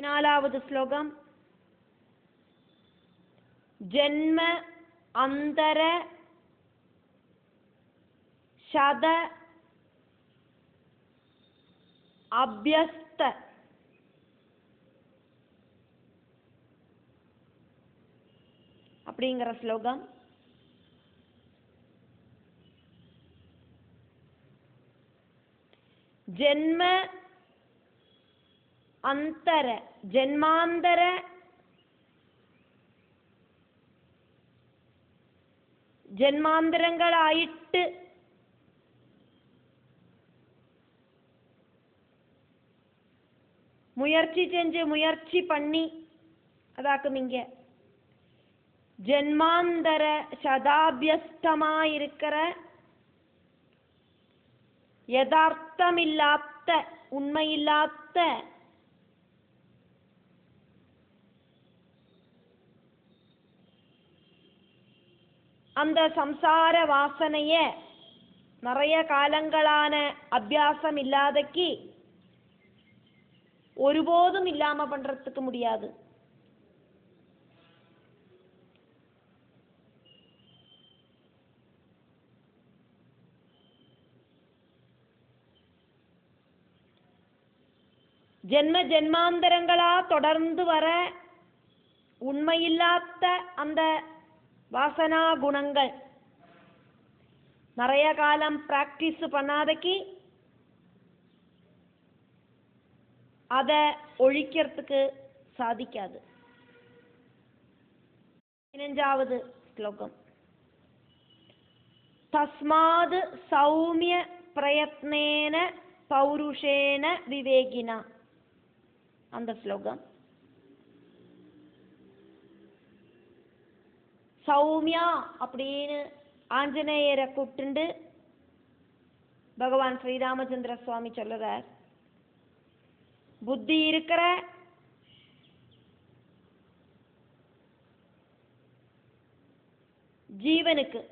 14வது ஸ்லோகம். ஜென்ம அந்தர சத அபியஸ்த அப்படிங்கிற ஸ்லோகம். ஜென்ம அந்தர ஜென்மாந்தர ജന്മാന്തരങ്ങളായിട്ട് முயற்சி பண்ணி அதாக்கும் இங்க ஜென்மாந்தர சதாபியஸ்தமா இருக்கிற யதார்த்தமில்லாத உண்மையில்லாத அந்த சம்சார வாசனைய நிறைய காலங்களான அபியாசம் இல்லாதக்கு ஒருபோதும் இல்லாம பண்றதுக்கு முடியாது. ஜென்ம ஜென்மாந்தரங்களா தொடர்ந்து வர உண்மையில்லாத அந்த வாசனா குணங்கள் நிறைய காலம் பிராக்டிஸ் பண்ணாதக்கு அதை ஒழிக்கிறதுக்கு சாதிக்காது. 15வது ஸ்லோகம். தஸ்மாத் சௌமிய பிரயத்னேன பௌருஷேன விவேகினா அந்த ஸ்லோகம். சௌமியா அப்படின்னு ஆஞ்சநேயரை கூப்பிட்டு பகவான் ஸ்ரீராமச்சந்திர சுவாமி சொல்லுறார், புத்தி இருக்கிற ஜீவனுக்கு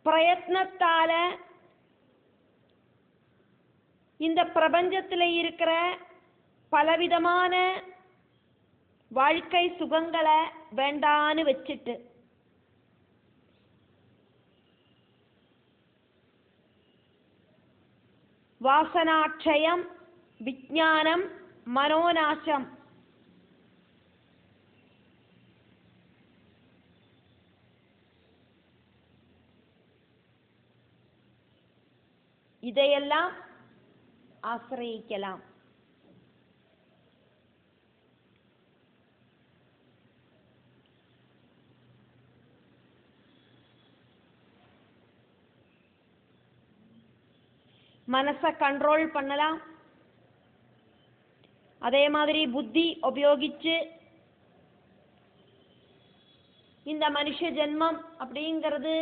பிரயத்னத்தால இந்த பிரபஞ்சத்தில் இருக்கிற பலவிதமான வாழ்க்கை சுகங்களை வேண்டான்னு வச்சிட்டு வாசனாட்சயம் விஞ்ஞானம் மனோநாசம் இதையெல்லாம் ஆசிரியிக்கலாம். மனசை கண்ட்ரோல் பண்ணலாம். அதே மாதிரி புத்தி உபயோகிச்சு இந்த மனுஷ ஜென்மம் அப்படிங்கிறது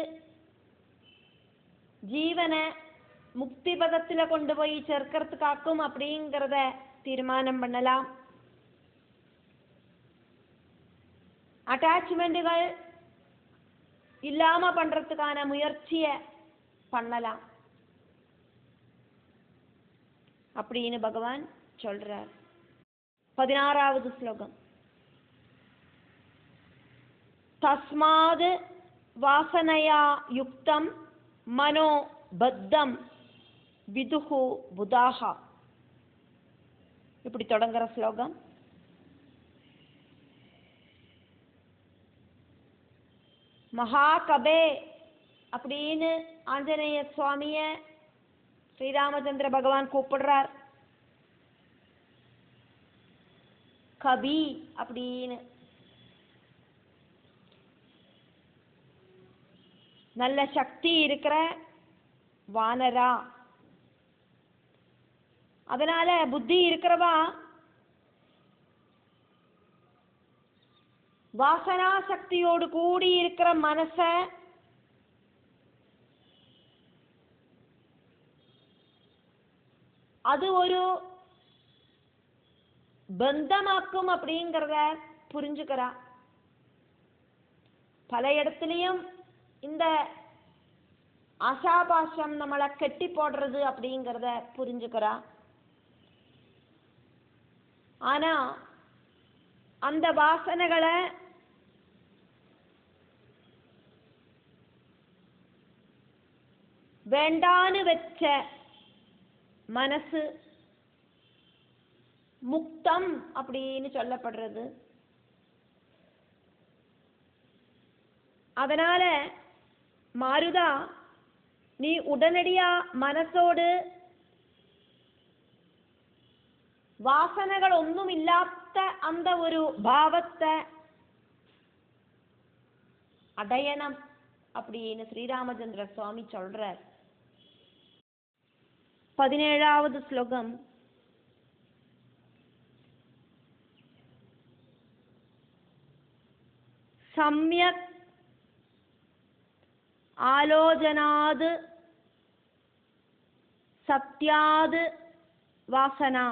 ஜீவனை முக்தி பதத்தில் கொண்டு போய் சேர்க்கிறதுக்காக்கும் அப்படிங்கிறத தீர்மானம் பண்ணலாம். அட்டாச்மெண்ட்டுகள் இல்லாம பண்றதுக்கான முயற்சியை பண்ணலாம் அப்படின்னு பகவான் சொல்றார். 16வது ஸ்லோகம். தஸ்மாத் வாசனையா யுக்தம் மனோ பத்தம் விதுஹு புதாஹா இப்படி தொடங்குற ஸ்லோகம். மகாகபே அப்படின்னு ஆஞ்சநேய சுவாமிய ஸ்ரீராமச்சந்திர பகவான் கூப்பிடுறார். கபி அப்படின்னு நல்ல சக்தி இருக்கிற வானரா. அதனால புத்தி இருக்கிறவா வாசனா சக்தியோடு கூடி இருக்கிற மனச அது ஒரு பந்தமாக்கும் அப்படிங்கிறத புரிஞ்சுக்கிறா. பல இடத்துலையும் இந்த ஆசாபாசம் நம்மளை கெட்டி போடுறது அப்படிங்கிறத புரிஞ்சுக்கிறா. ஆனா அந்த வாசனைகளை வேண்டான்னு வச்ச மனசு முக்தம் அப்படின்னு சொல்லப்படுறது. அதனால மாருதா, நீ உடனடியா மனசோடு வாசனைகள் ஒன்றும் இல்லாத அந்த ஒரு பாவத்தை அடையணும் அப்படின்னு ஸ்ரீராமச்சந்திர சுவாமி சொல்றார். 17வது ஸ்லோகம். சம்யக் ஆலோசனாது சத்யாது வாசனா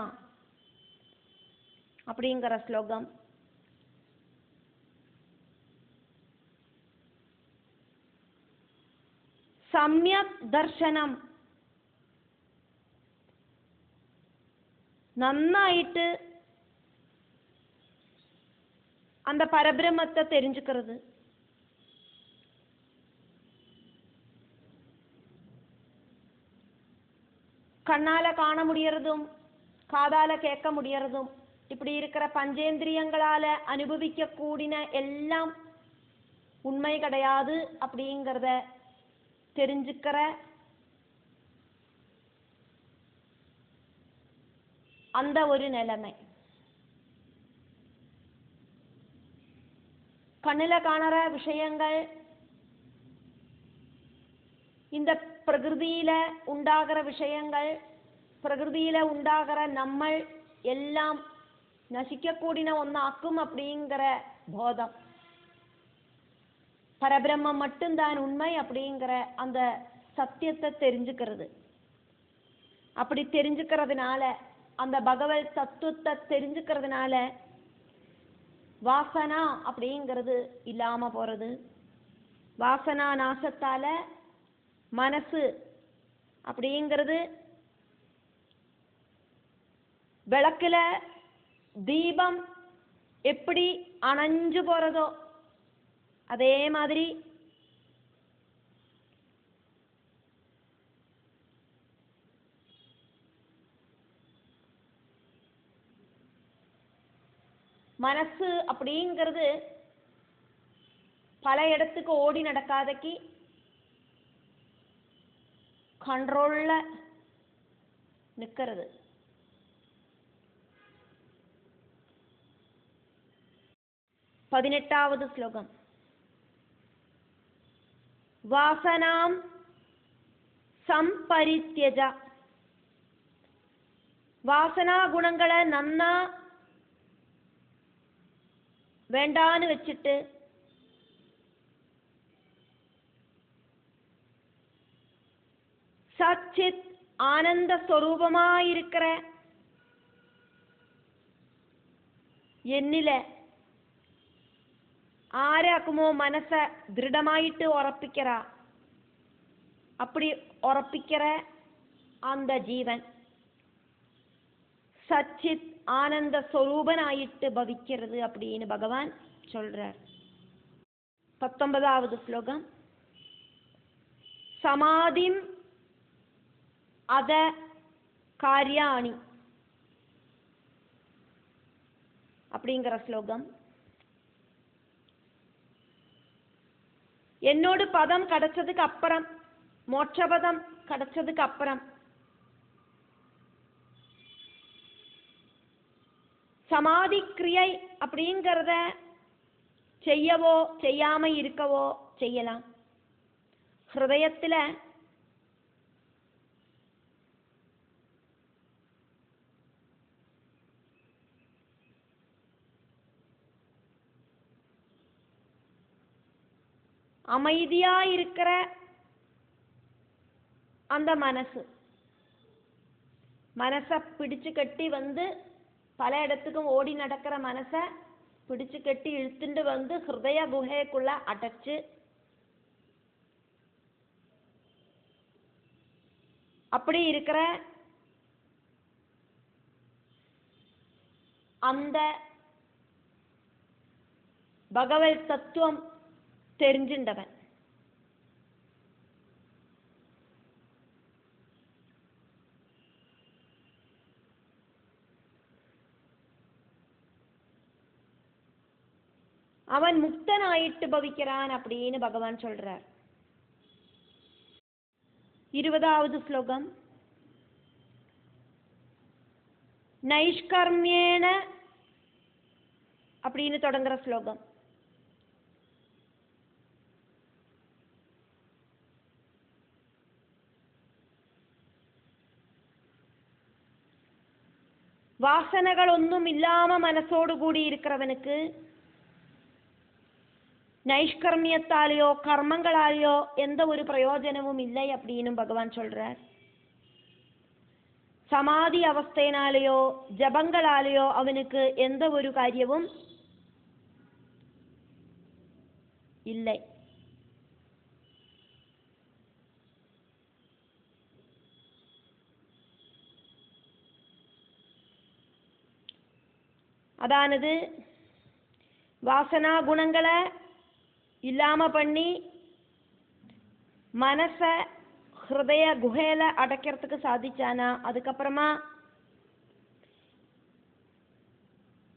அப்படிங்கிற ஸ்லோகம். சம்யக் தர்சனம், நன்னாயிட்டு அந்த பரபிரம்மத்தை தெரிஞ்சுக்கிறது. கண்ணால காண முடியறதும் காதால கேட்க முடியறதும் இப்படி இருக்கிற பஞ்சேந்திரியங்களால அனுபவிக்க கூடின எல்லாம் உண்மை கிடையாது அப்படிங்கிறத தெரிஞ்சுக்கிற அந்த ஒரு நிலைமை. கண்ணுல காணற விஷயங்கள் இந்த பிரகிருதியில உண்டாகிற விஷயங்கள், பிரகிருதியில உண்டாகிற நம்ம எல்லாம் நசிக்க கூடின ஒன்னாக்கும் அப்படிங்கிற போதம். பரபிரம்மம் மட்டும்தான் உண்மை அப்படிங்கிற அந்த சத்தியத்தை தெரிஞ்சுக்கிறது. அப்படி தெரிஞ்சுக்கிறதுனால, அந்த பகவத் தத்துவத்தை தெரிஞ்சுக்கிறதுனால வாசனா அப்படிங்கிறது இல்லாம போறது. வாசனா நாசத்தால மனசு அப்படிங்கிறது விளக்குல தீபம் எப்படி அணைஞ்சு போறதோ அதே மாதிரி மனசு அப்படிங்கிறது பல இடத்துக்கு ஓடி நடக்காதக்கு கண்ட்ரோல்ல நிக்கிறது. பதினெட்டாவது ஸ்லோகம். வாசனாம் சம்பரித்யஜ, வாசனா குணங்களை நன்னா வேண்டான்னு வச்சுட்டு சச்சித் ஆனந்த ஸ்வரூபமாயிருக்கிற എന്നിലെ ആരാക്കുമോ മനസ്സ ദൃഢമായിട്ട് ഉറപ്പിക്കറ, அப்படி உറப்பிக்கிற அந்த ஜீவன் சச்சித் ஆனந்த ஸ்வரூபனாயிட்டு பவிக்கிறது அப்படின்னு பகவான் சொல்றார். 19வது ஸ்லோகம். சமாதிம் அத காரியாணி அப்படிங்கிற ஸ்லோகம். என்னோடு பதம் கிடைச்சதுக்கு அப்புறம், மோட்சபதம் கிடைச்சதுக்கு அப்புறம் சமாதி கிரியை அப்படிங்கிறத செய்யவோ செய்யாம இருக்கவோ செய்யலாம். ஹிருதயத்துல அமைதியா இருக்கிற அந்த மனச பிடிச்சு கட்டி வந்து பல இடத்துக்கும் ஓடி நடக்கிற மனச பிடிச்சு கட்டி இழுத்துண்டு வந்து ஹிருதய குகைக்குள்ள அடைச்சு அப்படி இருக்கிற அந்த பகவத் தத்துவம் தெரிஞ்சின்றவன். அவன் முக்தனாயிட்டு பவிக்கிறான் அப்படின்னு பகவான் சொல்றார். 20வது ஸ்லோகம். நைஷ்கர்மியேன அப்படின்னு தொடங்குற ஸ்லோகம். வாசனைகள் ஒன்றும் இல்லாம மனசோடு கூடி இருக்கிறவனுக்கு நைஷ்கர்மியத்தாலேயோ கர்மங்களாலேயோ எந்த ஒரு பிரயோஜனமும் இல்லை அப்படின்னு பகவான் சொல்றார். சமாதி அவஸ்தையினாலேயோ ஜபங்களாலேயோ அவனுக்கு எந்த ஒரு காரியமும் இல்லை. அதானது வாசனா குணங்களை இல்லாம பண்ணி மனச ஹிருதய குகையில அடைக்கிறதுக்கு சாதிச்சானா அதுக்கப்புறமா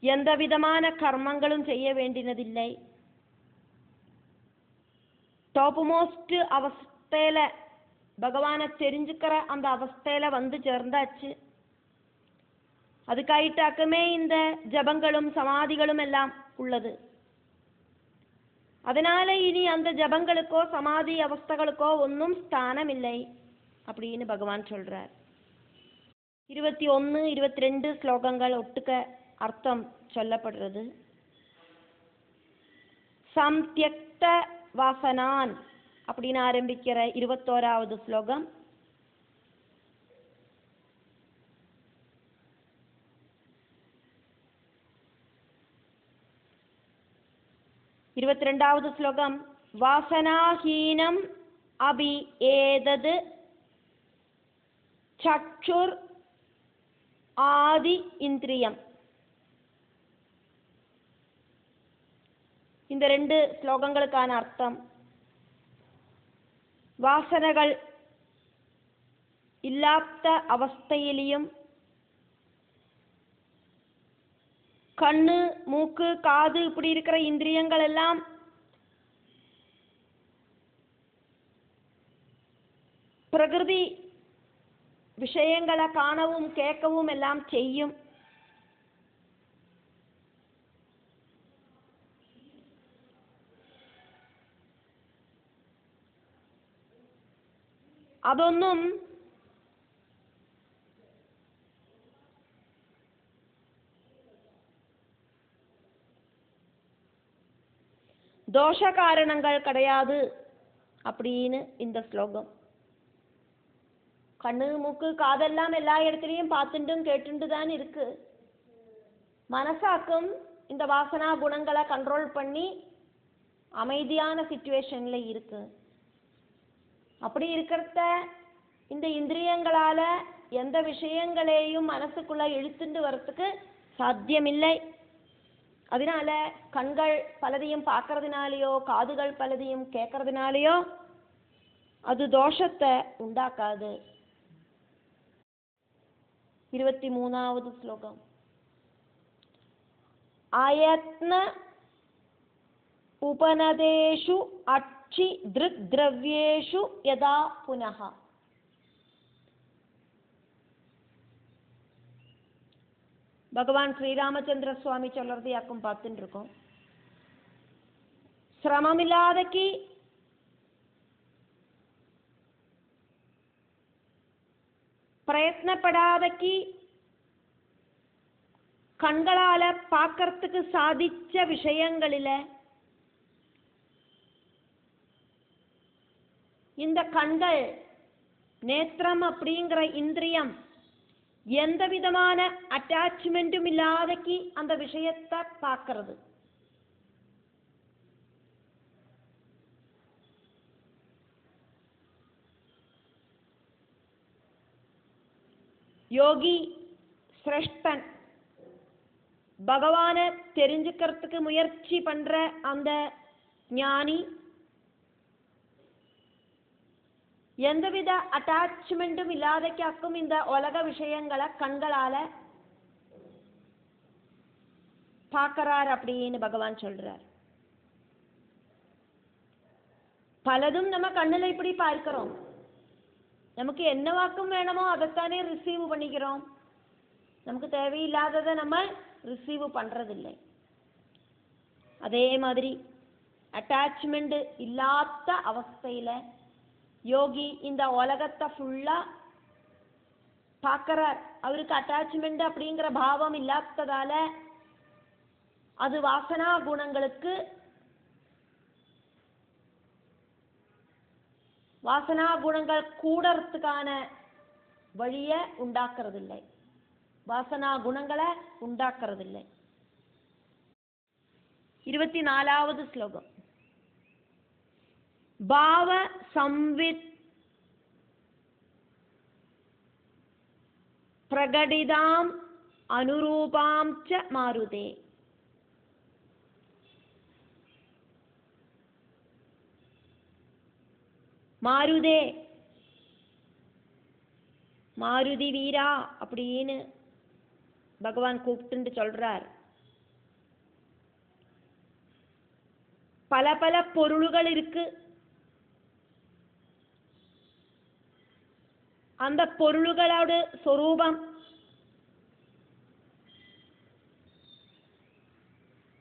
எந்த விதமான கர்மங்களும் செய்ய வேண்டியதில்லை. டாப் மோஸ்ட் அவஸ்தையில பகவானை தெரிஞ்சுக்கிற அந்த அவஸ்தையில வந்து சேர்ந்தாச்சு. அதுக்காயிட்டாக்குமே இந்த ஜபங்களும் சமாதிகளும் எல்லாம் உள்ளது. அதனால இனி அந்த ஜபங்களுக்கோ சமாதி அவஸ்தைகளுக்கோ ஒன்றும் ஸ்தானம் இல்லை அப்படின்னு பகவான் சொல்றார். 21, 22 ஸ்லோகங்கள் ஒட்டுக்க அர்த்தம் சொல்லப்படுறது. சம்த்யக்த வாசனான் அப்படின்னு ஆரம்பிக்கிற 21வது ஸ்லோகம். இருபத்திரெண்டாவது ஸ்லோகம். வாசனாஹீனம் அபி ஏதது சக்ஷுர் ஆதி இந்திரியம். இந்த 2 ஸ்லோகங்களுக்கான அர்த்தம். வாசனைகள் இல்லாத அவஸ்தையிலையும் கண்ணு மூக்கு காது இப்படி இருக்கிற இந்திரியங்கள் எல்லாம் பிரகிருதி விஷயங்களை காணவும் கேட்கவும் எல்லாம் செய்யும். അതൊന്നും தோஷ காரணங்கள் கிடையாது அப்படின்னு இந்த ஸ்லோகம். கண்ணு மூக்கு காதெல்லாம் எல்லா இடத்துலையும் பார்த்துட்டும் கேட்டுட்டு தான் இருக்கு. மனசாக்கும் இந்த வாசனா குணங்களை கண்ட்ரோல் பண்ணி அமைதியான சிச்சுவேஷன்ல இருக்கு. அப்படி இருக்கிறத இந்த இந்திரியங்களால எந்த விஷயங்களையும் மனசுக்குள்ள இழுத்துட்டு வர்றதுக்கு சாத்தியமில்லை. அதனால கண்கள் பலதையும் பார்க்கறதுனாலையோ காதுகள் பலதையும் கேட்கறதுனாலையோ அது தோஷத்தை உண்டாக்காது. 23வது ஸ்லோகம். ஆயத்ன உபநதேஷு அட்சி திருக் திரவ்யேஷு யதா புனஹ. பகவான் ஸ்ரீராமச்சந்திர சுவாமி சொல்றதையாக்கும் பார்த்துட்டு இருக்கோம். சிரமமில்லாதக்கி பிரயத்னப்படாதக்கி கண்களால பார்க்கறதுக்கு சாதிச்ச விஷயங்களில இந்த கண்கள் நேத்திரம் அப்படிங்கிற இந்திரியம் எந்த விதமான அட்டாச்மெண்ட்டும் இல்லாதக்கி அந்த விஷயத்தை பார்க்கறது. யோகி சிரேஷ்டன் பகவானை தெரிஞ்சுக்கிறதுக்கு முயற்சி பண்ற அந்த ஞானி எந்தவித அட்டாச்மெண்ட்டும் இல்லாதக்காக்கும் இந்த உலக விஷயங்களை கண்களால பார்க்கறார் அப்படின்னு பகவான் சொல்றார். பலதும் நம்ம கண்ணுல இப்படி பார்க்கிறோம். நமக்கு என்ன வாக்கும் வேணுமோ அதைத்தானே ரிசீவ் பண்ணிக்கிறோம். நமக்கு தேவையில்லாததை நம்ம ரிசீவ் பண்றதில்லை. அதே மாதிரி அட்டாச்மெண்ட் இல்லாத அவஸ்தையில யோகி இந்த உலகத்தை ஃபுல்லா பார்க்கறார். அவருக்கு அட்டாச்மெண்ட் அப்படிங்கிற பாவம் இல்லாததால அது வாசனா குணங்களுக்கு வாசனா குணங்கள் கூடறதுக்கான வழியை உண்டாக்குறதில்லை. வாசனா குணங்களை உண்டாக்குறதில்லை. 24வது ஸ்லோகம். பாவ சம்வித் பிரகடிதாம் அனுரூபாம் ச மாருதே. மாருதே, மாருதி வீரா அப்படின்னு பகவான் கூப்பிட்டு சொல்றார். பல பல பொருள்கள் இருக்கு. அந்த பொருள்களோட சொரூபம்,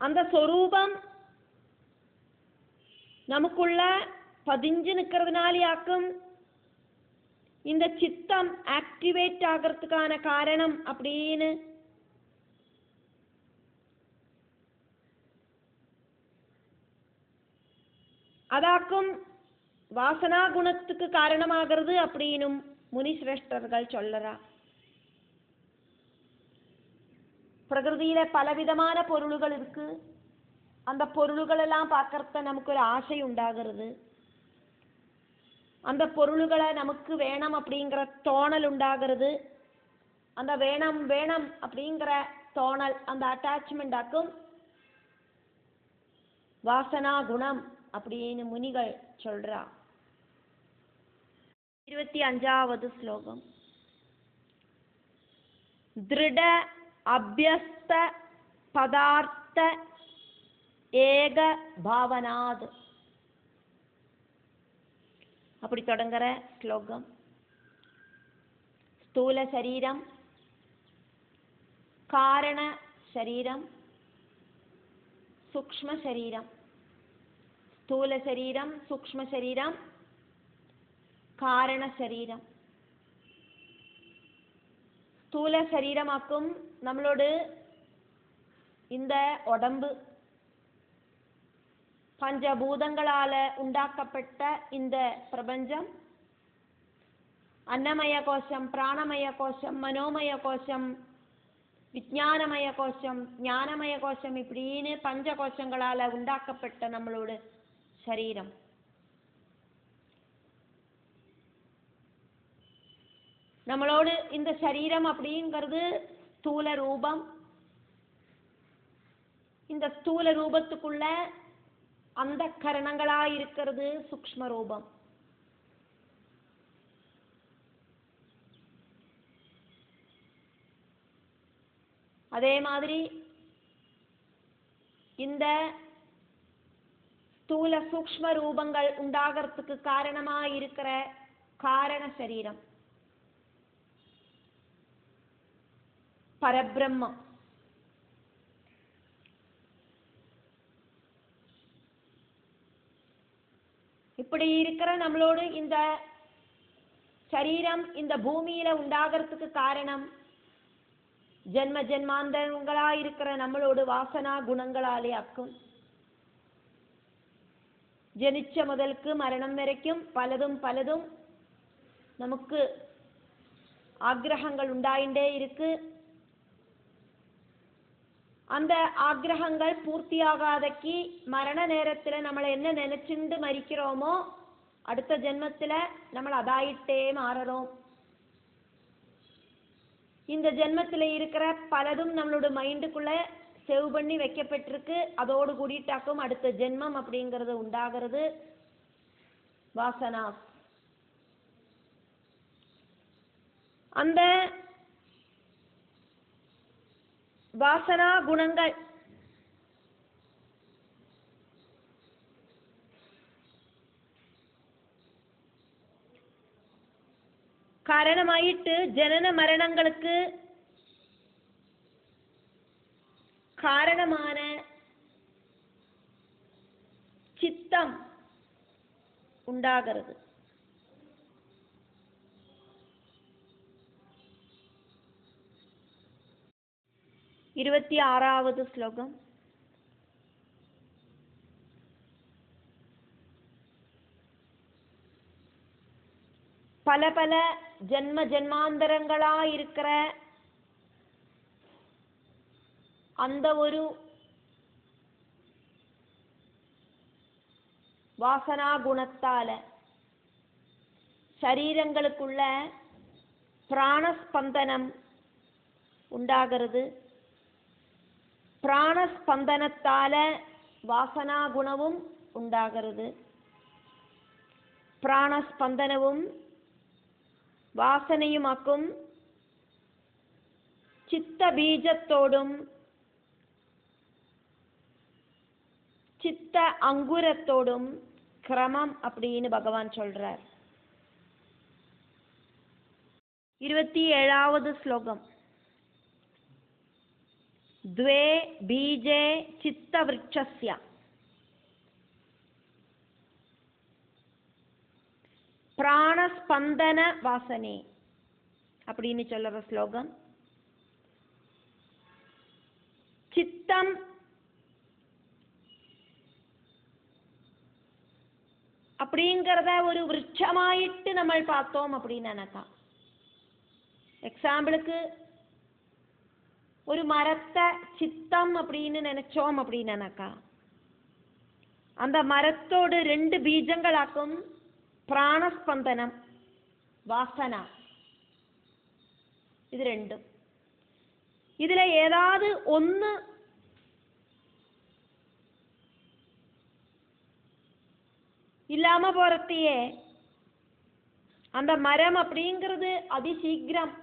அந்த சொரூபம் நமக்குள்ள பதிஞ்சு நிக்கிறதுனாலயாக்கும் இந்த சித்தம் ஆக்டிவேட் ஆகிறதுக்கான காரணம் அப்படின்னு அதாக்கும் வாசனா குணத்துக்கு காரணமாகிறது அப்படின்னும் முனிசிரேஷ்டர்கள் சொல்லறா. பிரகிருதியில பலவிதமான பொருள்கள் இருக்கு. அந்த பொருள்கள் எல்லாம் பார்க்கறத நமக்கு ஒரு ஆசை உண்டாகிறது. அந்த பொருள்களை நமக்கு வேணும் அப்படிங்கிற தோணல் உண்டாகிறது. அந்த வேணும் வேணும் அப்படிங்கிற தோணல், அந்த அட்டாச்மெண்ட் ஆக்கும் வாசனா குணம் அப்படின்னு முனிகள் சொல்றா. 25வது ஸ்லோகம். திருட அபியஸ்த பதார்த்த ஏக பாவனாத். அப்படி தொடங்குற ஸ்லோகம். ஸ்தூல சரீரம், காரண சரீரம், சூக்ஷ்ம சரீரம். ஸ்தூல சரீரம், சூக்ஷ்ம சரீரம், காரண சரீரம். ஸ்தூல சரீரமாக்கும் நம்மளோட இந்த உடம்பு, பஞ்சபூதங்களால உண்டாக்கப்பட்ட இந்த பிரபஞ்சம், அன்னமய கோஷம், பிராணமய கோஷம், மனோமய கோஷம், விஞ்ஞானமய கோஷம், ஞானமய கோஷம், இப்படின்னு பஞ்ச கோஷங்களால உண்டாக்கப்பட்ட நம்மளோட சரீரம். நம்மளோடு இந்த சரீரம் அப்படிங்கிறது ஸ்தூல ரூபம். இந்த ஸ்தூல ரூபத்துக்குள்ள அந்த கரணங்களா இருக்கிறது சூக்ஷ்ம ரூபம். அதே மாதிரி இந்த ஸ்தூல சூக்ஷ்ம ரூபங்கள் உண்டாகிறதுக்கு காரணமா இருக்கிற காரண சரீரம் பரபிரம்மம். இப்படி இருக்கிற நம்மளோடு இந்த சரீரம் இந்த பூமியில உண்டாகிறதுக்கு காரணம் ஜென்ம ஜென்மாந்தரங்களா இருக்கிற நம்மளோட வாசனா குணங்களாலே ஆக்கும். ஜனிச்ச முதலுக்கு மரணம் வரைக்கும் பலதும் பலதும் நமக்கு ஆக்ரகங்கள் உண்டாயிண்டே இருக்கு. அந்த ஆக்ரகங்கள் பூர்த்தியாகாதக்கு மரண நேரத்துல நம்மளை என்ன நினைச்சுண்டு மரிக்கிறோமோ அடுத்த ஜென்மத்துல நம்மளை அதாயிட்டே மாறறோம். இந்த ஜென்மத்தில் இருக்கிற பலதும் நம்மளோட மைண்டுக்குள்ள சேவ் பண்ணி வைக்கப்பட்டிருக்கு. அதோடு கூடிட்டாக்கும் அடுத்த ஜென்மம் அப்படிங்கிறது உண்டாகிறது. வாசனா அந்த வாசனா குணங்கள் காரணமாயிட்டு ஜனன மரணங்களுக்கு காரணமான சித்தம் உண்டாகிறது. இருபத்தி ஆறாவது ஸ்லோகம். பல பல ஜென்ம ஜென்மாந்தரங்களா இருக்கிற அந்த ஒரு வாசனா குணத்தால சரீரங்களுக்குள்ள பிராணஸ்பந்தனம் உண்டாகிறது. பிராணஸ்பந்தனத்தால வாசனா குணமும் உண்டாகிறது. பிராணஸ்பந்தனவும் வாசனையுமாக்கும் சித்த பீஜத்தோடும் சித்த அங்குரத்தோடும் கிரமம் அப்படின்னு பகவான் சொல்றார். 27வது ஸ்லோகம். द्वे बीजे चित्तवृक्षस्य பிராணஸ்பந்தன வாசனே அப்படின்னு சொல்ற ஸ்லோகம். சித்தம் அப்படிங்கிறத ஒரு விருட்சமாயிட்டு நம்ம பார்த்தோம் அப்படின்னு எக்ஸாம்பிளுக்கு ஒரு மரத்தை சித்தம் அப்படின்னு நினைச்சோம் அப்படின்னு அந்த மரத்தோடு 2 பீஜங்களாக்கும் பிராணஸ்பந்தனம் வாசனா. இது 2. இதுல ஏதாவது ஒன்று இல்லாம போறதையே அந்த மரம் அப்படிங்கிறது அதிசீக்கிரம்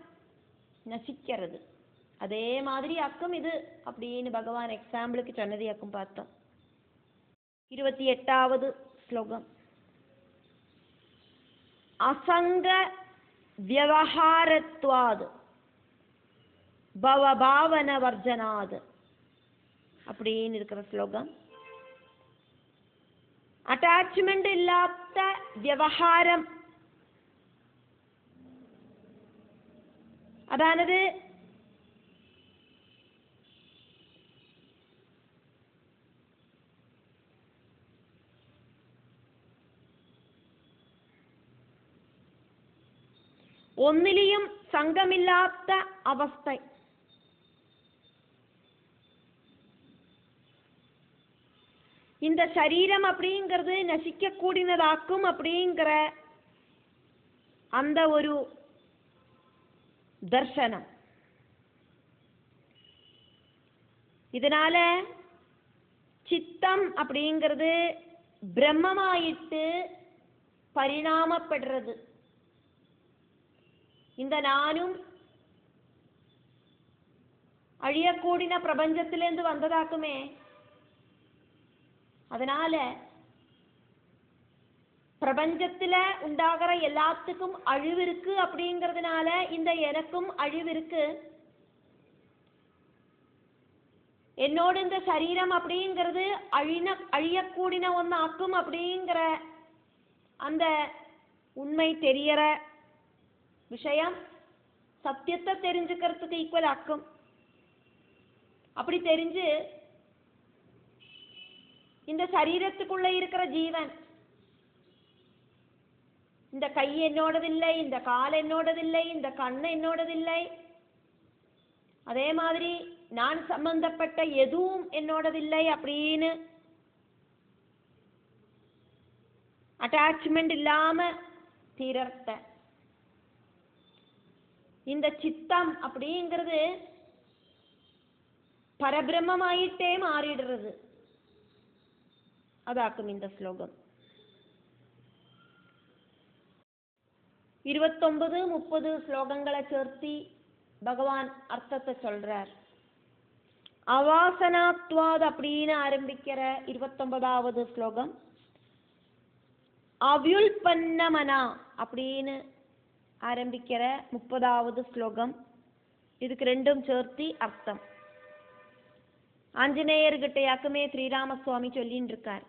நசிக்கிறது. அதே மாதிரி அக்கம் இது அப்படின்னு பகவான் எக்ஸாம்பிளுக்கு சொன்னது அக்கம் பார்த்தோம். 28வது ஸ்லோகம். அசங்க வியவஹாரத்வாத் பவபாவன வர்ஜனாத் அப்படின்னு இருக்கிற ஸ்லோகம். அட்டாச்மெண்ட் இல்லாத வியவஹாரம், அதானது ஒன்னிலையும் சங்கமில்லாத அவஸ்தை. இந்த சரீரம் அப்படிங்கிறது நசிக்க கூடினதாக்கும் அப்படிங்கிற அந்த ஒரு தர்சனம். இதனால சித்தம் அப்படிங்கிறது பிரம்மமாயிட்டு பரிணாமப்படுறது. இந்த நானும் அழியக்கூடின பிரபஞ்சத்திலிருந்து வந்ததாக்குமே. அதனால பிரபஞ்சத்துல உண்டாகிற எல்லாத்துக்கும் அழிவு இருக்கு அப்படிங்கிறதுனால இந்த எனக்கும் அழிவு இருக்கு. என்னோட இந்த சரீரம் அப்படிங்கிறது அழியக்கூடின ஒன்று ஆக்கும் அப்படிங்கிற அந்த உண்மை தெரியற விஷயம் சத்தியத்தை தெரிஞ்சுக்கிறதுக்கு ஈக்குவல் ஆக்கும். அப்படி தெரிஞ்சு இந்த சரீரத்துக்குள்ள இருக்கிற ஜீவன், இந்த கை என்னோடதில்லை, இந்த கால் என்னோடதில்லை, இந்த கண் என்னோடதில்லை, அதே மாதிரி நான் சம்பந்தப்பட்ட எதுவும் என்னோடதில்லை அப்படின்னு அட்டாச்மெண்ட் இல்லாம தீரத்த இந்த சித்தம் அப்படிங்கிறது பரபிரம்மமாயிட்டே மாறிடுறது. அதாக்கும் இந்த ஸ்லோகம். 29, 30 ஸ்லோகங்களை சேர்த்தி பகவான் அர்த்தத்தை சொல்றார். அவாசனாத்வாத் அப்படின்னு ஆரம்பிக்கிற 29வது ஸ்லோகம், அவ்யுல்பன்னமனா அப்படின்னு ஆரம்பிக்கிற 30வது ஸ்லோகம். இதுக்கு ரெண்டும் சேர்த்தி அர்த்தம் ஆஞ்சநேயர்கிட்ட யாக்குமே ஸ்ரீராமசுவாமி சொல்லின்னு இருக்கார்.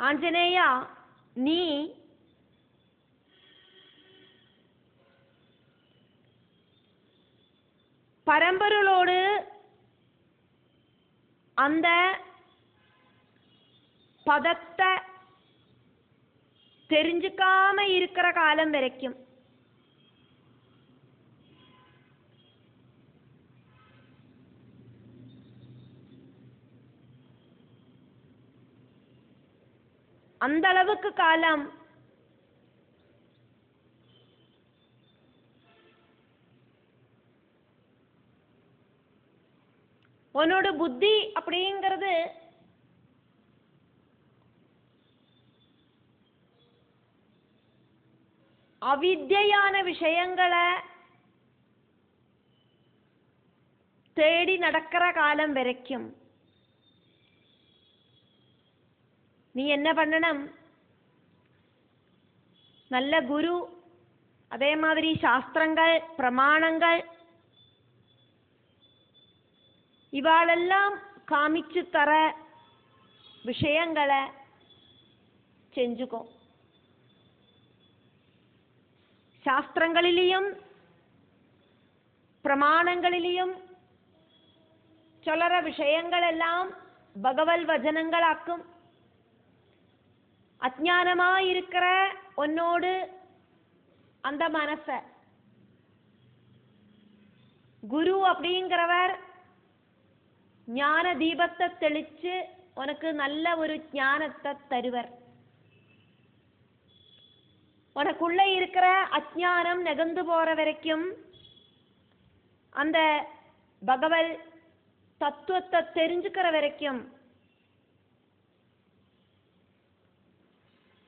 ஆஞ்சநேயா, நீ பரம்பொருளோடு அந்த பதத்தை தெரிஞ்சுக்காம இருக்கிற காலம் வரைக்கும் அந்த அளவுக்கு காலம் உன்னோட புத்தி அப்படிங்கிறது அவித்யான விஷயங்களை தேடி நடக்கிற காலம் வரைக்கும் நீ என்ன பண்ணணும்? நல்ல குரு, அதே மாதிரி சாஸ்திரங்கள், பிரமாணங்கள் இவாளெல்லாம் காமிச்சு தர விஷயங்களை செஞ்சுக்கோ. சாஸ்திரங்களிலையும் பிரமாணங்களிலையும் சொல்ற விஷயங்கள் எல்லாம் பகவல் வசனங்களாக்கும். அஜ்ஞானமாயிருக்கிற உன்னோடு அந்த மனச குரு அப்படிங்கிறவர் ஞான தீபத்தை தெளிச்சு உனக்கு நல்ல ஒரு ஞானத்தை தருவர். உனக்குள்ள இருக்கிற அஜ்ஞானம் நெகந்து போற வரைக்கும் அந்த பகவல் தத்துவத்தை தெரிஞ்சுக்கிற வரைக்கும்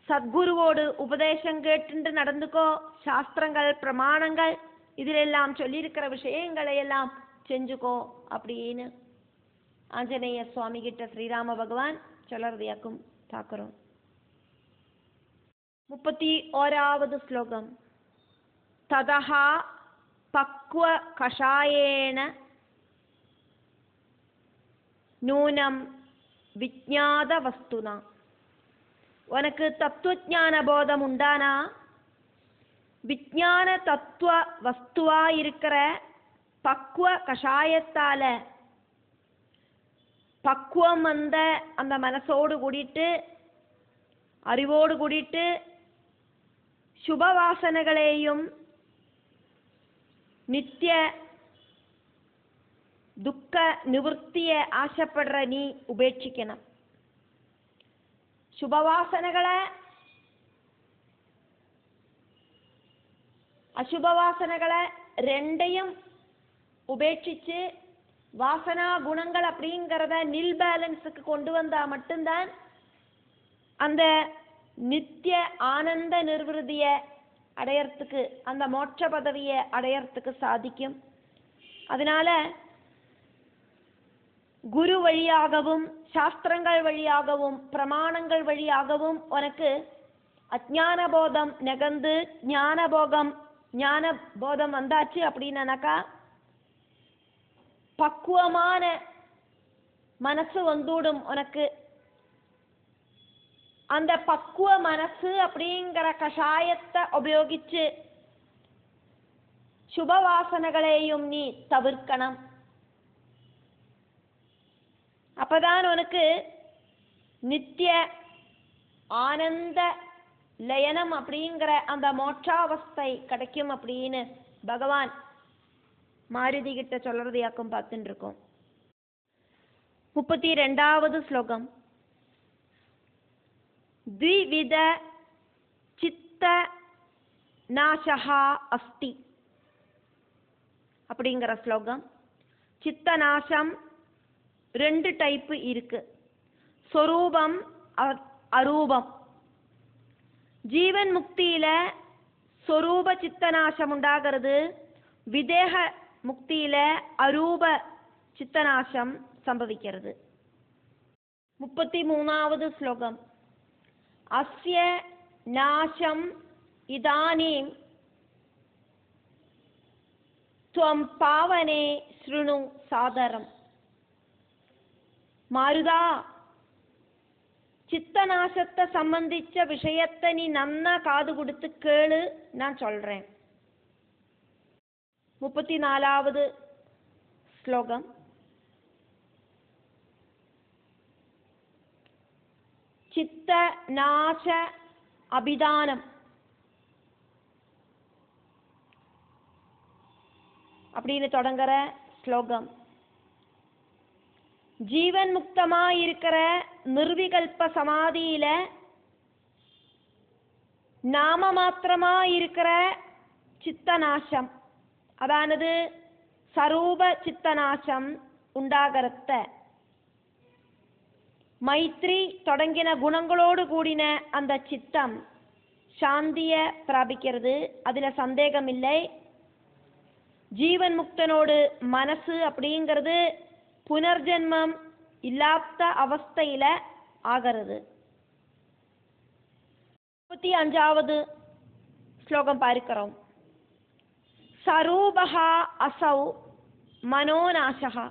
சத்குருவோடு உபதேசம் கேட்டு நடந்துக்கோ. சாஸ்திரங்கள், பிரமாணங்கள் இதிலெல்லாம் சொல்லியிருக்கிற விஷயங்களை எல்லாம் செஞ்சுக்கோ அப்படின்னு ஆஞ்சநேய சுவாமி கிட்ட ஸ்ரீராம பகவான் சொல்லறதையாக்கும் பார்க்கிறோம். 31வது ஸ்லோகம், ததஹா பக்வ கஷாயேன நூனம் விஜ்ஞாத வஸ்துனா. உனக்கு தத்துவஞான போதம் உண்டானா விஜ்ஞான தத்துவ வஸ்துவா இருக்கிற பக்குவ கஷாயத்தால பக்குவம் வந்த அந்த மனசோடு கூடிட்டு அறிவோடு கூடிட்டு சுபவாசனைகளையும் நித்திய துக்க நிவர்த்திய ஆசைப்படுற நீ உபேட்சிக்கணும். சுபவாசனைகளை அசுபவாசனைகளை ரெண்டையும் உபேட்சிச்சு வாசனா குணங்கள் அப்படிங்கிறத நில் பேலன்ஸுக்கு கொண்டு வந்தா மட்டும்தான் அந்த நித்திய ஆனந்த நிர்விருதிய அடையறதுக்கு, அந்த மோட்ச பதவியை அடையறதுக்கு சாதிக்கும். அதனால குரு வழியாகவும் சாஸ்திரங்கள் வழியாகவும் பிரமாணங்கள் வழியாகவும் உனக்கு அஜ்ஞான போதம் நெகந்து ஞான போதம் வந்தாச்சு அப்படின்னாக்கா பக்குவமான மனசு வந்துடும் உனக்கு. அந்த பக்குவ மனசு அப்படிங்கிற கஷாயத்தை உபயோகிச்சு சுபவாசனைகளையும் நீ தவிர்க்கணும். அப்பதான் உனக்கு நித்திய ஆனந்த லயனம் அப்படிங்கிற அந்த மோட்சாவஸ்தை கிடைக்கும் அப்படின்னு பகவான் மாருதி கிட்ட சொல்றதையாக்கும் பார்த்துட்டு இருக்கோம். 32வது ஸ்லோகம். த்விவித சித்த நாசஹா அஸ்தி அப்படிங்கிற ஸ்லோகம். சித்த நாசம் 2 டைப்பு இருக்கு, சொரூபம் அரூபம். ஜீவன் முக்தியில சொரூப சித்தநாசம் உண்டாகிறது, விதேக முக்தியில அரூப சித்தநாசம் சம்பவிக்கிறது. 33வது ஸ்லோகம். அஸ்ய நாசம் இதானீம் த்வம் பாவனே ஸ்ருணு சாதரம். மாருதா, சித்தநாசத்தை சம்பந்திச்ச விஷயத்தை நீ நன்னா காது கொடுத்து கேளு, நான் சொல்றேன். 34வது ஸ்லோகம். சித்த நாச அபிதானம் அப்படின்னு தொடங்குற ஸ்லோகம். ஜீவன் முக்தமா இருக்கிற நிர்விகல்ப சமாதியில நாம மாத்திரமா இருக்கிற சித்தநாசம், அதானது சரூப சித்தநாசம் உண்டாகரத்த மைத்ரி தொடங்கின குணங்களோடு கூடின அந்த சித்தம் சாந்திய பிராபிக்கிறது, அதுல சந்தேகம் இல்லை. ஜீவன் முக்தனோடு மனசு அப்படிங்கிறது புனர்ஜென்மம் இல்லாத அவஸ்தையில ஆகிறது. 35வது ஸ்லோகம் பார்க்கிறோம். சரூபஹா அசௌ மனோநாசஹா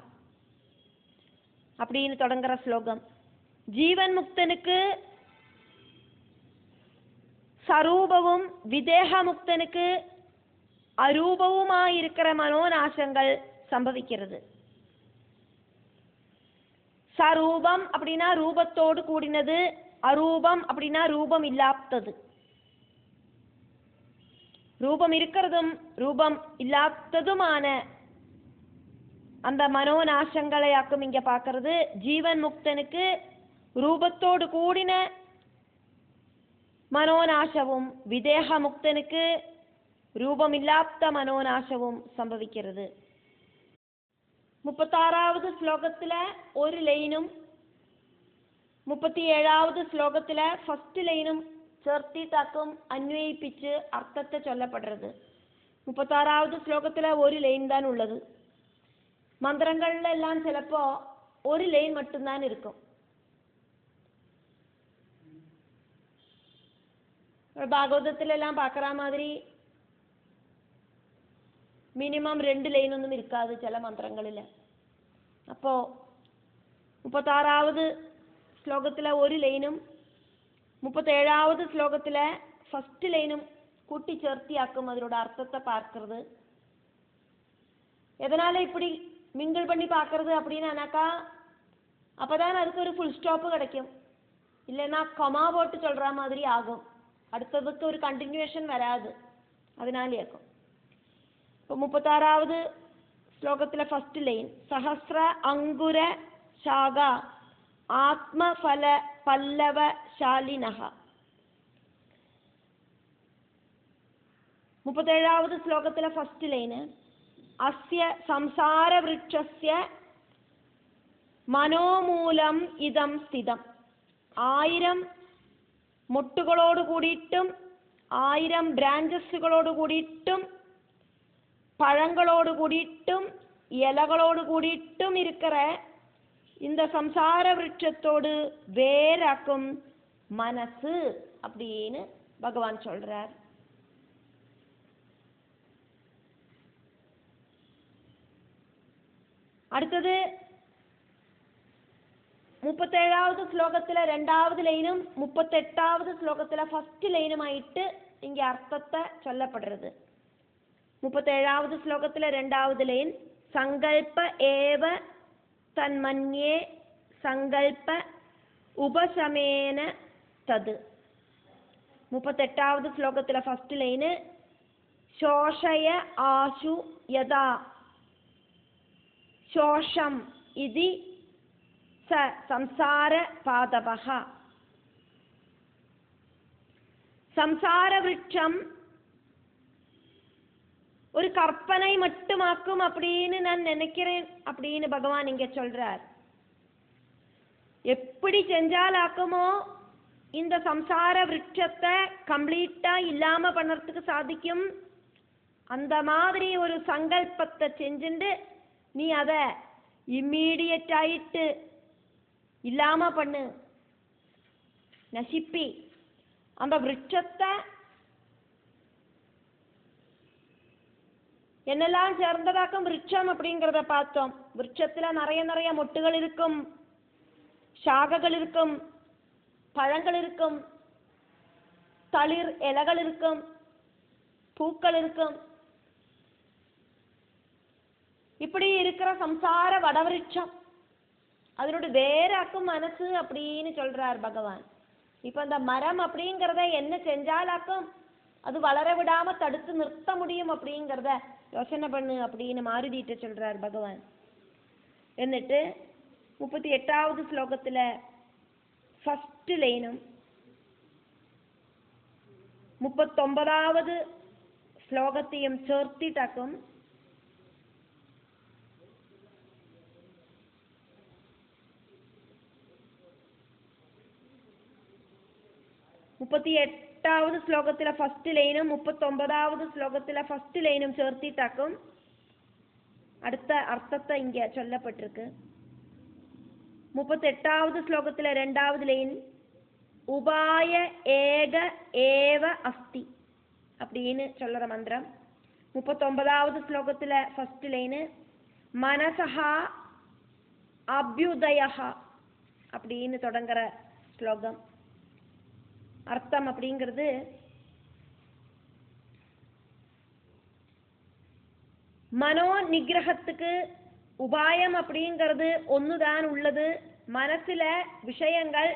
அப்படின்னு தொடங்குற ஸ்லோகம். ஜீவன் முக்தனுக்கு சரூபவும் விதேக முக்தனுக்கு அரூபவுமாயிருக்கிற மனோநாசங்கள் சம்பவிக்கிறது. சரூபம் அப்படின்னா ரூபத்தோடு கூடினது, அரூபம் அப்படின்னா ரூபம் இல்லாதது. ரூபம் இருக்கிறதும் ரூபம் இல்லாததுமான அந்த மனோநாசங்களையாக்கும் இங்க பார்க்கறது. ஜீவன் முக்தனுக்கு ரூபத்தோடு கூடின மனோநாசவும், விதேக முக்தனுக்கு ரூபம் இல்லாத மனோநாசவும் சம்பவிக்கிறது. 36வது ஸ்லோகத்துல ஒரு லைனும் 37வது ஸ்லோகத்துல ஃபர்ஸ்ட் லைனும் சேர்த்திட்டாக்கும் அன்வயிப்பிச்சு அர்த்தத்தை சொல்லப்படுறது. 36வது ஸ்லோகத்துல ஒரு லைன் தான் உள்ளது. மந்திரங்கள்ல எல்லாம் சிலப்போ ஒரு லைன் மட்டும்தான் இருக்கும். பாகவதத்துல எல்லாம் பார்க்குற மாதிரி மினிமம் 2 லைன் ஒன்றும் இருக்காது சில மந்திரங்களில். அப்போ 36வது ஸ்லோகத்துல ஒரு லைனும் 37வது ஸ்லோகத்துல ஃபர்ஸ்ட் லைனும் கூட்டி சேர்த்தியாக்கும் அதோட அர்த்தத்தை பார்க்கறது. எதனால இப்படி மிங்கிள் பண்ணி பார்க்கறது அப்படின்னாக்கா அப்பதான் அதுக்கு ஒரு ஃபுல் ஸ்டாப்பு கிடைக்கும். இல்லைன்னா கொமா போட்டு சொல்ற மாதிரி ஆகும், அடுத்ததுக்கு ஒரு கண்டினியூஷன் வராது. அதனால இருக்கும். இப்போ 36வது ஸ்லோகத்துல ஃபர்ஸ்ட் லைன் சஹஸ்ர அங்குர சாகா ஆத்மஃபல பல்லவ ஷாலினஹா. 37வது ஸ்லோகத்துல ஃபர்ஸ்ட் லைன் அஸ்ய சம்சார விருட்சஸ்ய மனோமூலம் இதம் ஸ்திதம். 1000 மொட்டுகளோடு கூடிയിട്ടും 1000 பிராஞ்சஸ்களோடு கூடிയിട്ടും பழங்களோடு கூடிയിട്ടും இலைகளோடு கூடிയിട്ടുம் இருக்கிற இந்த சம்சார விருட்சத்தோடு வேறாக்கும் மனசு அப்படின்னு பகவான் சொல்றார். அடுத்தது 37வது ஸ்லோகத்துல 2வது லைனும் 38வது ஸ்லோகத்துல ஃபர்ஸ்ட் லைனும் ஆயிட்டு இங்க அர்த்தத்தை சொல்லப்படுறது. 37வது ஸ்லோகத்துல 2வது லைன் சங்கல்ப ஏவ தன்மன்யே சங்கல்ப உபசமேன தது. 38வது ஸ்லோகத்துல ஃபர்ஸ்ட் லைன் சோஷய ஆசு யதா சோஷம் இதி சம்சார பாதவஹ. சம்சார விருட்சம் ஒரு கற்பனை மட்டுமாக்கும் அப்படின்னு நான் நினைக்கிறேன் அப்படின்னு பகவான் இங்க சொல்றார். எப்படி செஞ்சால் ஆக்குமோ இந்த சம்சார விருட்சத்தை கம்ப்ளீட்டா இல்லாம பண்ணறதுக்கு சாதிக்கும். அந்த மாதிரி ஒரு சங்கல்பத்தை செஞ்சுண்டு நீ அதை இம்மீடியட் ஆயிட்டு இல்லாம பண்ணு, நசிப்பி அந்த விருட்சத்தை என்னெல்லாம் சேர்ந்ததாக்கும் விருட்சம் அப்படிங்கிறத பார்த்தோம். விருட்சத்துல நிறைய நிறைய மொட்டுகள் இருக்கும், சாகைகள் இருக்கும், பழங்கள் இருக்கும், தளிர் இலைகள் இருக்கும், பூக்கள் இருக்கும். இப்படி இருக்கிற சம்சார வடவிருட்சம் அதனோட வேறாக்கும் மனசு அப்படின்னு சொல்றார் பகவான். இப்ப அந்த மரம் அப்படிங்கிறத என்ன செஞ்சாலாக்கும் அது வளர விடாம தடுத்து நிறுத்த முடியும் அப்படிங்கிறத யோசனை பண்ணு அப்படின்னு மாருதிட்ட சொல்றார் பகவான். എന്നിട്ട് 38வது ശ്ലോകത്തിல ഫസ്റ്റ് ലൈനും 39வது ശ്ലോകത്തെയും ചേർത്തിട്ടാക്കും 38வது ശ്ലോകത്തിലെ ഫസ്റ്റ് ലൈനും 39வது ശ്ലോകത്തിലെ ഫസ്റ്റ് ലൈനും ചേർത്തിട്ടാക്കും അടുത്ത അർത്ഥത്തെ ഇങ്ങ ചൊല്ലപ്പെട്ടിருக்கு. 38வது ശ്ലോകത്തിലെ രണ്ടാவது ലൈൻ உபாய ஏக ஏவ அஸ்தி அப்படின்னு சொல்ற மந்திரம். 39வது ஸ்லோகத்துல ஃபர்ஸ்ட் லைன் மனசஹா அப்யுதயஹ அப்படின்னு தொடங்குற ஸ்லோகம். அர்த்தம் அப்படிங்கிறது மனோ நிகிரகத்துக்கு உபாயம் அப்படிங்கிறது ஒண்ணுதான் உள்ளது. மனசுல விஷயங்கள்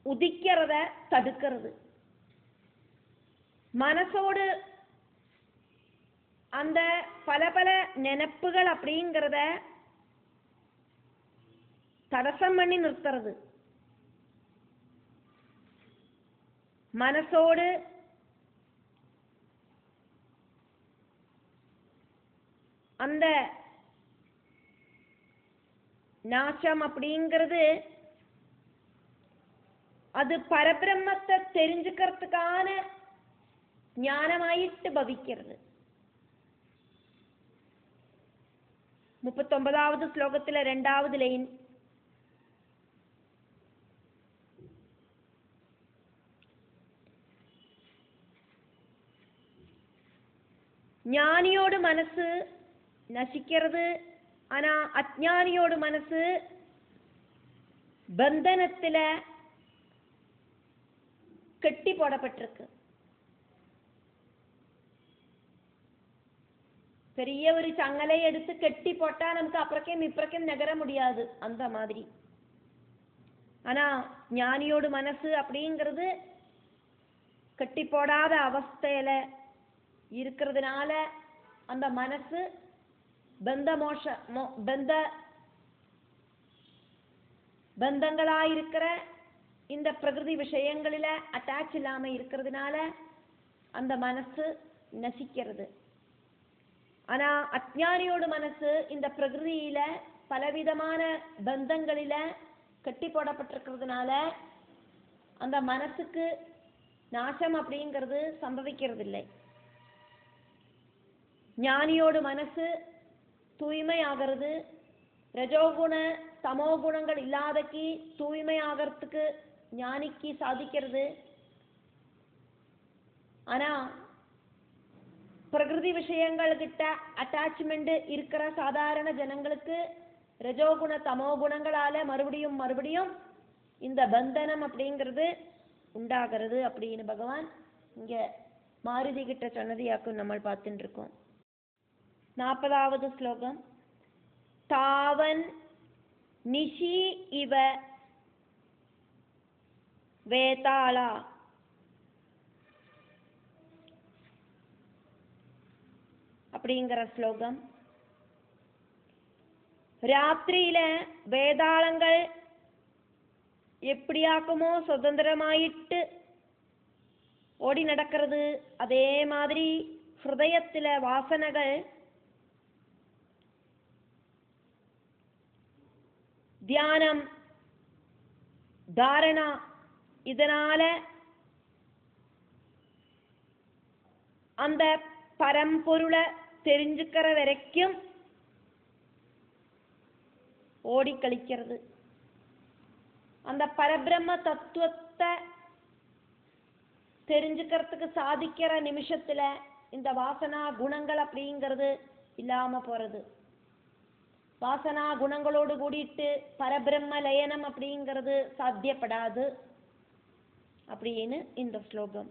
உதிக்கிறத தடுக்கிறது. மனசோடு அந்த பல பல நினைப்புகள் அப்படிங்கிறத தடசம் பண்ணி நிறுத்துறது. மனசோடு அந்த நாசம் அப்படிங்கிறது அது பரபிரம்மத்தை தெரிஞ்சுக்கிறதுக்கான ஞானமாயிட்டு பவிக்கிறது. 39வது ஸ்லோகத்துல ரெண்டாவது லைன் ஞானியோட மனசு நசிக்கிறது. ஆனா அஜ்ஞானியோட மனசு பந்தனத்துல கட்டி போடப்பட்டிருக்கு. பெரிய ஒரு சங்கலை எடுத்து கட்டி போட்டா நமக்கு அப்புறக்கும் இப்புறக்கும் நகர முடியாது அந்த மாதிரி. ஆனா ஞானியோட மனசு அப்படிங்கிறது கட்டி போடாத அவஸ்தையில இருக்கிறதுனால அந்த மனசு பந்தங்களாயிருக்கிற இந்த பிரகிருதி விஷயங்களில அட்டாச் இல்லாம இருக்கிறதுனால அந்த மனசு நசிக்கிறது. ஆனா அஜ்ஞானியோட மனசு இந்த பிரகிருதியில பலவிதமான பந்தங்களில கட்டி போடப்பட்டிருக்கிறதுனால அந்த மனசுக்கு நாசம் அப்படிங்கிறது சம்பவிக்கிறது இல்லை. ஞானியோட மனசு தூய்மையாகிறது. ரஜோகுண தமோ குணங்கள் இல்லாதக்கு தூய்மையாகிறதுக்கு ஞானிக்கு சாதிக்கிறது. ஆனா பிரகிருதி விஷயங்கள் கிட்ட அட்டாச்மெண்ட் இருக்கிற சாதாரண ஜனங்களுக்கு ரஜோகுண தமோ குணங்களால மறுபடியும் மறுபடியும் இந்த பந்தனம் அப்படிங்கிறது உண்டாகிறது அப்படின்னு பகவான் இங்க மாருதி கிட்ட சொன்னதையாக்கும் நம்ம பார்த்துட்டு இருக்கோம். 40வது ஸ்லோகம் தாவன் நிஷி இவ வேதாளா அப்படிங்கிற ஸ்லோகம். രാത്രിയിல வேதாளங்கள் எப்படியாக்குமோ சுதந்திரமாயிட்டு ஓடி நடக்கிறது, அதே மாதிரி ஹிருதயத்தில வாசனைகள் தியானம் தாரணா இதனால அந்த பரம்பொருளை தெரிஞ்சுக்கிற வரைக்கும் ஓடி கழிக்கிறது. அந்த பரபிரம்ம தத்துவத்தை தெரிஞ்சுக்கிறதுக்கு சாதிக்கிற நிமிஷத்துல இந்த வாசனா குணங்கள் அப்படிங்கிறது இல்லாம போறது. வாசனா குணங்களோடு கூடிட்டு பரபிரம்ம லயனம் அப்படிங்கிறது சாத்தியப்படாது அப்படின்னு இந்த ஸ்லோகம்.